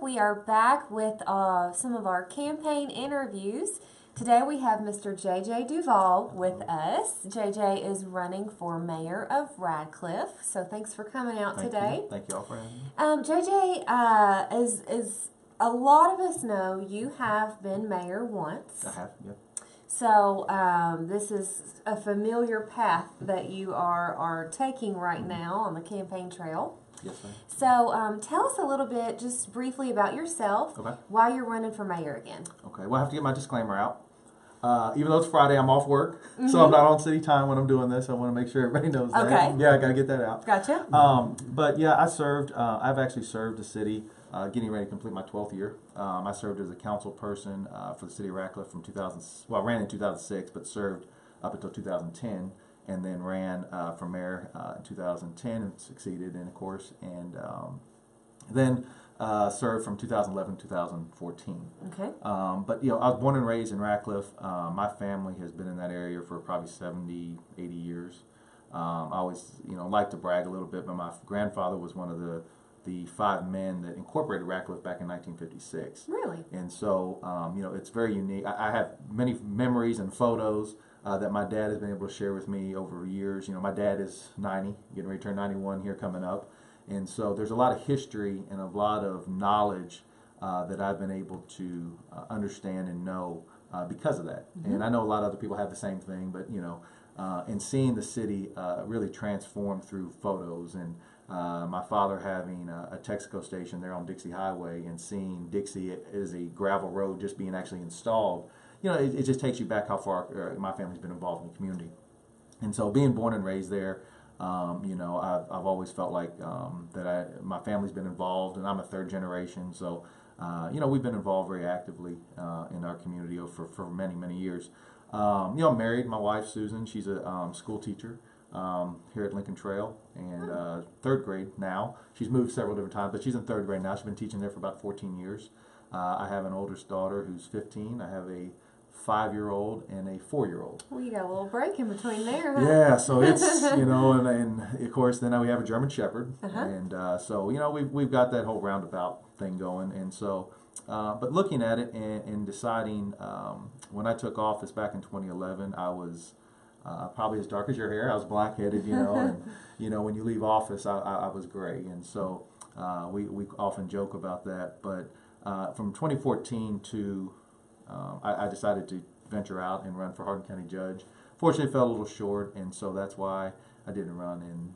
We are back with some of our campaign interviews. Today we have Mr. J.J. Duvall with us. J.J. is running for mayor of Radcliff, so thanks for coming out today. Thank you all for having me. J.J., as a lot of us know, you have been mayor once. I have, yeah. So this is a familiar path that you are taking right now on the campaign trail. Yes, ma'am. So tell us a little bit, just briefly, about yourself, Okay. why you're running for mayor again. Okay, well, I have to get my disclaimer out. Even though it's Friday, I'm off work, so I'm not on city time when I'm doing this. I want to make sure everybody knows that. Okay. Yeah, I got to get that out. Gotcha. But yeah, I've actually served the city, getting ready to complete my 12th year. I served as a council person for the city of Radcliff from 2000, well, I ran in 2006, but served up until 2010, and then ran for mayor in 2010 and succeeded, and of course, and then served from 2011 to 2014. Okay. But you know, I was born and raised in Radcliff. My family has been in that area for probably 70, 80 years. I always, like to brag a little bit, but my grandfather was one of the 5 men that incorporated Radcliff back in 1956. Really? And so, it's very unique. I have many memories and photos that my dad has been able to share with me over years. My dad is 90, getting ready to turn 91 here coming up. And so there's a lot of history and a lot of knowledge that I've been able to understand and know because of that. And I know a lot of other people have the same thing, but and seeing the city really transform through photos, and my father having a Texaco station there on Dixie Highway, and seeing Dixie as a gravel road just being actually installed, it just takes you back how far my family's been involved in the community. And so being born and raised there, I've always felt like that my family's been involved, and I'm a 3rd generation, so we've been involved very actively in our community for many, many years. I'm married. My wife Susan, she's a school teacher here at Lincoln Trail, and 3rd grade now. She's moved several different times, but she's in 3rd grade now. She's been teaching there for about 14 years. I have an oldest daughter who's 15. I have a 5-year-old and a 4-year-old. Well, you got a little break in between there, huh? Yeah, so it's, and of course then we have a German Shepherd. And so, we've got that whole roundabout thing going. And so, but looking at it and deciding, when I took office back in 2011, I was probably as dark as your hair. I was black-headed, and, when you leave office, I was gray. And so we often joke about that. But from 2014 to I decided to venture out and run for Hardin County Judge. Fortunately, fell a little short, and so that's why I didn't run. And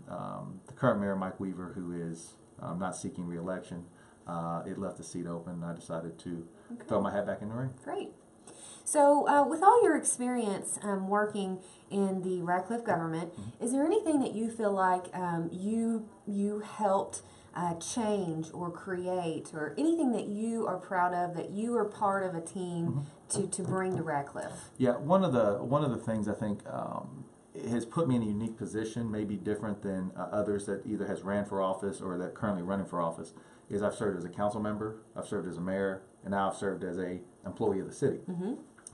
the current mayor, Mike Weaver, who is not seeking re-election, it left the seat open, and I decided to throw my hat back in the ring. Great. So with all your experience working in the Radcliff government, is there anything that you feel like you helped change or create, or anything that you are proud of, that you are part of a team to bring to Radcliff? Yeah, one of the things I think has put me in a unique position, maybe different than others that either has ran for office or that currently running for office, is I've served as a council member, I've served as a mayor, and now I've served as a employee of the city.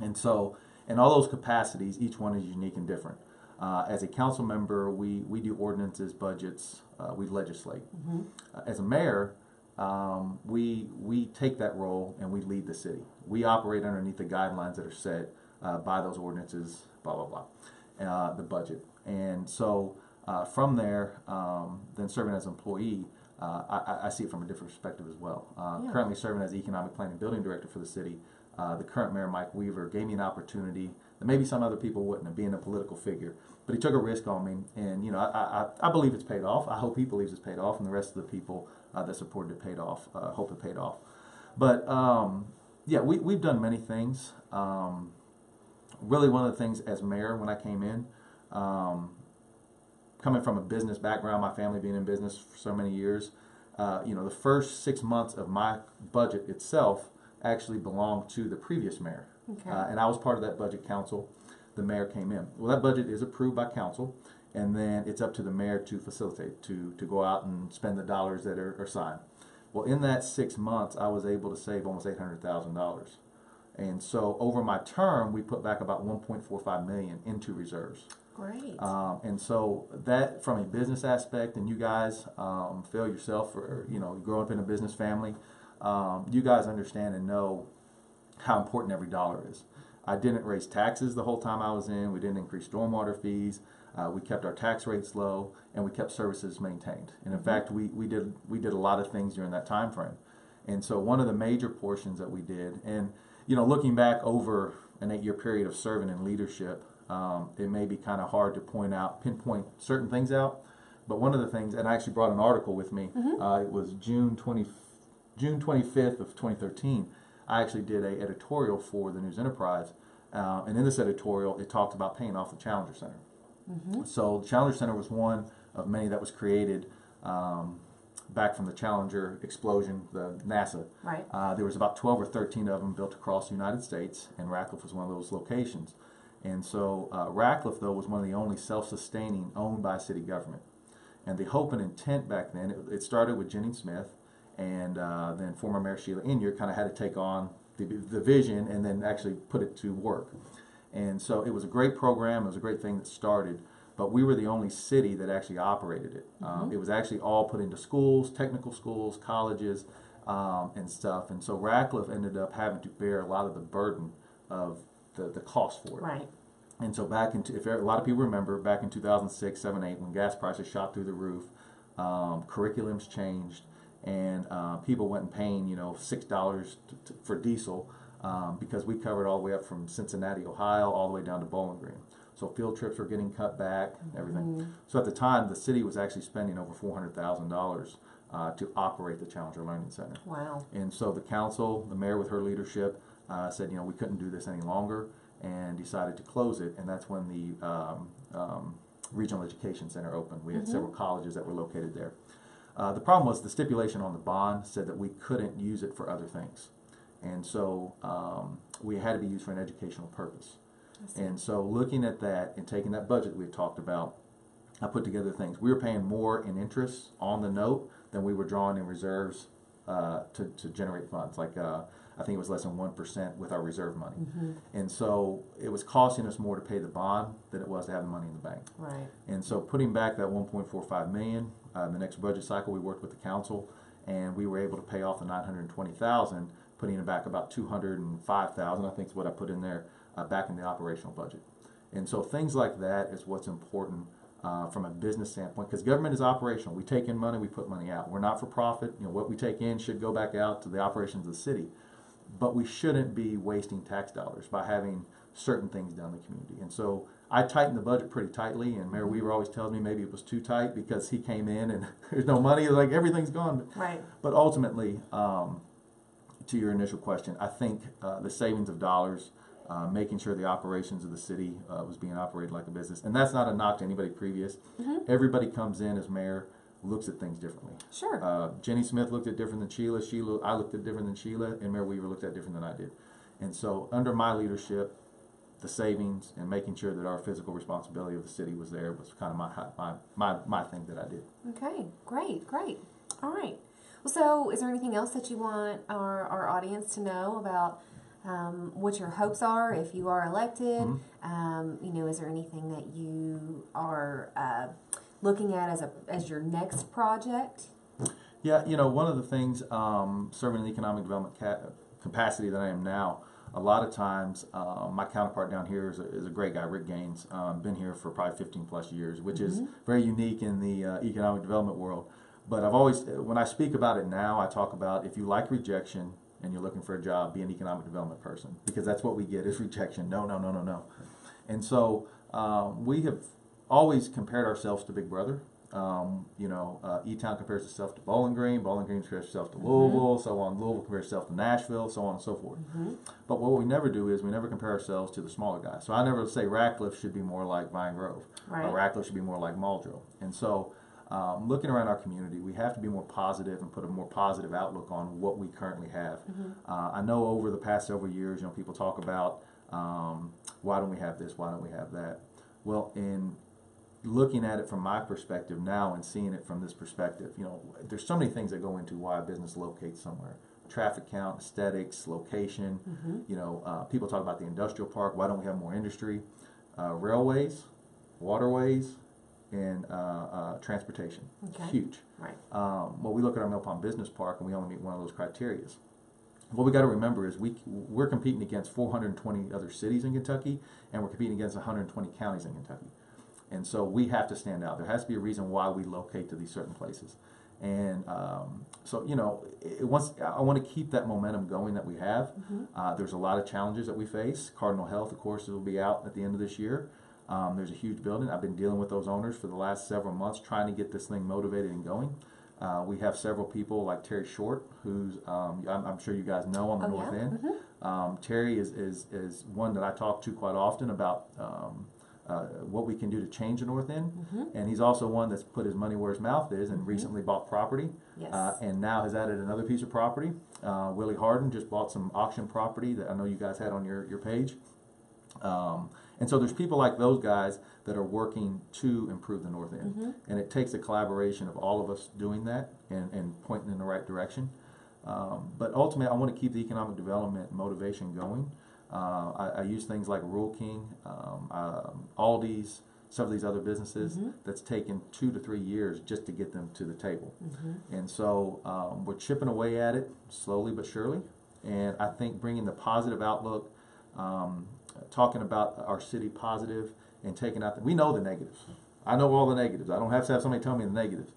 And so, in all those capacities, each one is unique and different. As a council member, we do ordinances, budgets, we legislate. As a mayor, we take that role and we lead the city. We operate underneath the guidelines that are set by those ordinances, blah, blah, blah, the budget. And so from there, then serving as an employee, I see it from a different perspective as well. Currently serving as the Economic Planning and Building Director for the city, the current mayor, Mike Weaver, gave me an opportunity that maybe some other people wouldn't have, being a political figure. But he took a risk on me, and I believe it's paid off. I hope he believes it's paid off, and the rest of the people that supported it paid off. Hope it paid off. But yeah, we've done many things. Really, one of the things as mayor when I came in, coming from a business background, my family being in business for so many years, the first 6 months of my budget itself actually belonged to the previous mayor. And I was part of that budget council. The mayor came in. Well, that budget is approved by council, and then it's up to the mayor to facilitate, to go out and spend the dollars that are signed. Well, in that 6 months, I was able to save almost $800,000. And so over my term, we put back about $1.45 million into reserves. Great. And so that, from a business aspect, and you guys, Phil, yourself, or growing up in a business family, you guys understand and know how important every dollar is. I didn't raise taxes the whole time I was in. We didn't increase stormwater fees. We kept our tax rates low, and we kept services maintained. And in fact, we did a lot of things during that time frame. And so one of the major portions that we did, and looking back over an 8-year period of serving in leadership, it may be kind of hard to pinpoint certain things out. But one of the things, and I actually brought an article with me. It was June 25th of 2013. I actually did an editorial for the News Enterprise, and in this editorial, it talked about paying off the Challenger Center. So the Challenger Center was one of many that was created back from the Challenger explosion, the NASA. Right. There was about 12 or 13 of them built across the United States, and Radcliff was one of those locations. And so Radcliff, though, was one of the only self-sustaining owned by city government. And the hope and intent back then, it started with Jenny Smith, and then former Mayor Sheila Inyard kind of had to take on the vision and then actually put it to work. And so it was a great program. It was a great thing that started, but we were the only city that actually operated it. It was actually all put into schools, technical schools, colleges, and stuff. And so Radcliff ended up having to bear a lot of the burden of the cost for it. Right. And so if a lot of people remember, back in 2006, 7, 8, when gas prices shot through the roof, curriculums changed, and people went and paying, $6 for diesel because we covered all the way up from Cincinnati, Ohio, all the way down to Bowling Green. So field trips were getting cut back, everything. So at the time, the city was actually spending over $400,000 to operate the Challenger Learning Center. Wow. And so the council, the mayor with her leadership, said, we couldn't do this any longer, and decided to close it. And that's when the Regional Education Center opened. We had several colleges that were located there. The problem was the stipulation on the bond said that we couldn't use it for other things. And so we had to be used for an educational purpose. And so looking at that and taking that budget we had talked about, I put together things. We were paying more in interest on the note than we were drawing in reserves to generate funds. Like I think it was less than 1% with our reserve money. And so it was costing us more to pay the bond than it was to have the money in the bank. Right. And so putting back that $1.45 million, the next budget cycle we worked with the council, and we were able to pay off the $920,000, putting it back about $205,000, I think is what I put in there, back in the operational budget. And so things like that is what's important from a business standpoint, because government is operational. We take in money, we put money out. We're not for profit. What we take in should go back out to the operations of the city. But we shouldn't be wasting tax dollars by having certain things done in the community. And so I tightened the budget pretty tightly, and Mayor Weaver always tells me maybe it was too tight because he came in and there's no money, like everything's gone. Right. But ultimately, to your initial question, I think the savings of dollars, making sure the operations of the city was being operated like a business, and that's not a knock to anybody previous. Everybody comes in as mayor, looks at things differently. Sure. Jenny Smith looked at different than Sheila. I looked at different than Sheila, and Mayor Weaver looked at different than I did. And so under my leadership, the savings and making sure that our physical responsibility of the city was there was kind of my thing that I did. Okay, great. All right. Well, so is there anything else that you want our audience to know about what your hopes are if you are elected? Is there anything that you are looking at as your next project? Yeah, one of the things, serving in the economic development capacity that I am now, a lot of times my counterpart down here is a great guy, Rick Gaines. Been here for probably 15 plus years, which is very unique in the economic development world. But I've always, when I speak about it now, I talk about if you like rejection and you're looking for a job, be an economic development person, because that's what we get is rejection. No. And so we have always compared ourselves to Big Brother. E-Town compares itself to Bowling Green compares itself to Louisville, so on. Louisville compares itself to Nashville, so on and so forth. But what we never do is we never compare ourselves to the smaller guys. So I never say Radcliff should be more like Vine Grove, or Radcliff should be more like Muldrow. And so looking around our community, we have to be more positive and put a more positive outlook on what we currently have. I know over the past several years, people talk about why don't we have this, why don't we have that? Well, in looking at it from my perspective now and seeing it from this perspective, there's so many things that go into why a business locates somewhere. Traffic count, aesthetics, location. People talk about the industrial park. Why don't we have more industry? Railways, waterways, in transportation. Okay. Huge. Right. Well, we look at our Mill Pond Business Park and we only meet one of those criteria. What we got to remember is we're competing against 420 other cities in Kentucky, and we're competing against 120 counties in Kentucky. And so we have to stand out. There has to be a reason why we locate to these certain places. And so, you know, I want to keep that momentum going that we have. There's a lot of challenges that we face. Cardinal Health, of course, will be out at the end of this year. There's a huge building. I've been dealing with those owners for the last several months, trying to get this thing motivated and going. We have several people like Terry Short, who's I'm sure you guys know on the north end. Terry is one that I talk to quite often about what we can do to change the north end, and he's also one that's put his money where his mouth is and recently bought property, and now has added another piece of property. Willie Hardin just bought some auction property that I know you guys had on your page. And so there's people like those guys that are working to improve the north end. And it takes a collaboration of all of us doing that and pointing in the right direction. But ultimately, I want to keep the economic development motivation going. I use things like Rural King, Aldi's, some of these other businesses that's taken 2 to 3 years just to get them to the table. And so we're chipping away at it slowly but surely. And I think bringing the positive outlook, talking about our city positive and taking out we know the negatives. I know all the negatives. I don't have to have somebody tell me the negatives.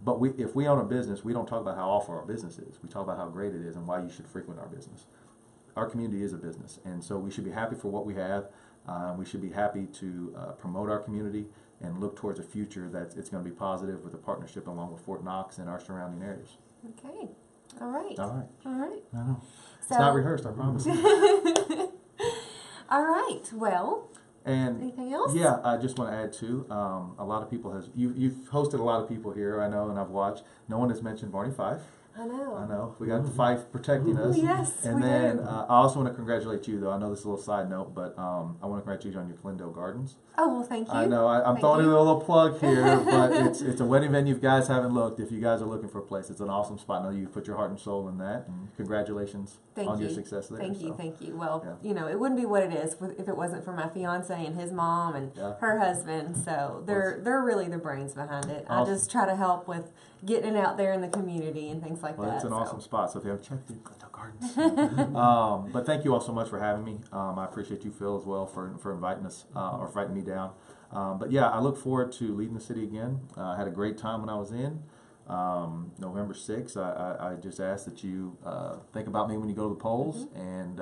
But if we own a business, we don't talk about how awful our business is. We talk about how great it is and why you should frequent our business. Our community is a business, and so we should be happy for what we have. We should be happy to promote our community and look towards a future that it's going to be positive with a partnership along with Fort Knox and our surrounding areas. Okay. All right. All right. All right. I know. So, it's not rehearsed, I promise. All right. Well, and anything else? Yeah, I just want to add too. A lot of people you've hosted a lot of people here. I know, and I've watched. No one has mentioned Barney Fife. I know. I know. We got Fife protecting us. Yes, and we then do. I also want to congratulate you, though. I know this is a little side note, but I want to congratulate you on your Glendale Gardens. Oh, well, thank you. I know. I'm throwing in a little plug here, but it's a wedding venue. If you guys haven't looked, if you guys are looking for a place, it's an awesome spot. I know you've put your heart and soul in that, and congratulations on your success there. Thank you. Well, you know, it wouldn't be what it is if it wasn't for my fiance and his mom and her husband. So they're really the brains behind it. Awesome. I just try to help with getting it out there in the community and things like that. It's an awesome spot. So if you haven't checked it, Glendale Gardens. But thank you all so much for having me. I appreciate you, Phil, as well, for inviting us or inviting me down. But yeah, I look forward to leading the city again. I had a great time when I was in. November 6th, I just ask that you think about me when you go to the polls, and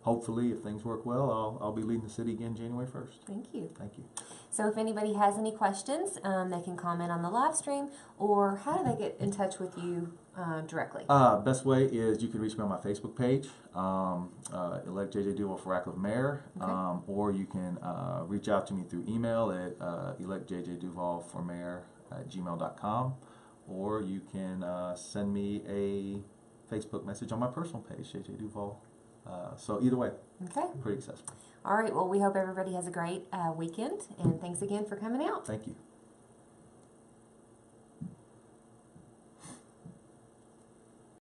hopefully, if things work well, I'll be leading the city again January 1st. Thank you. Thank you. So if anybody has any questions, they can comment on the live stream, or how do they get in touch with you directly? Best way is you can reach me on my Facebook page, elect JJ Duvall for Radcliff Mayor, or you can reach out to me through email at electjduvallformayor@gmail.com, or you can send me a Facebook message on my personal page, JJ Duvall. So either way, pretty accessible. All right. Well, we hope everybody has a great weekend, and thanks again for coming out. Thank you.